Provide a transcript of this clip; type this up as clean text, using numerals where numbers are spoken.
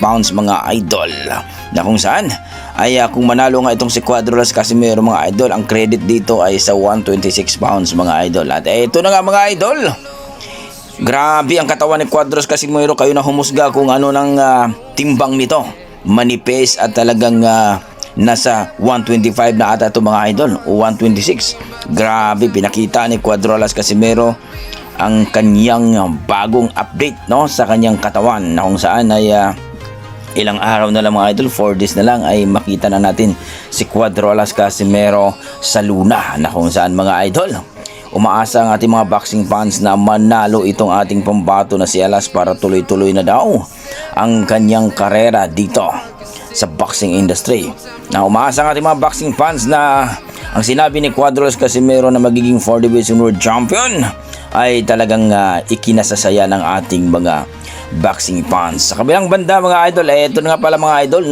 pounds mga idol, na kung saan ay kung manalo nga itong si Cuadrolas Casimero mga idol, ang credit dito ay sa 126 pounds mga idol. At ito na nga mga idol, grabe ang katawan ni Cuadros Casimero. Kayo na humusga kung ano ng timbang nito, manipis at talagang nasa 125 na ata ito mga idol, o 126. Grabe, pinakita ni Cuadrolas Casimero ang kanyang bagong update, no, sa kanyang katawan, na kung saan ay ilang araw na lang mga idol, 4 days na lang, ay makita na natin si Cuadrolas Casimero sa Luna, na kung saan mga idol, umaasa ang ating mga boxing fans na manalo itong ating pambato na si Alas para tuloy-tuloy na daw ang kanyang karera dito sa boxing industry. Na umaasa ang ating mga boxing fans na ang sinabi ni Cuadrolas Casimero na magiging 4 Division World Champion ay talagang ikinasasaya ng ating mga boxing fans. Sa kabilang banda mga idol, ito na nga pala mga idol,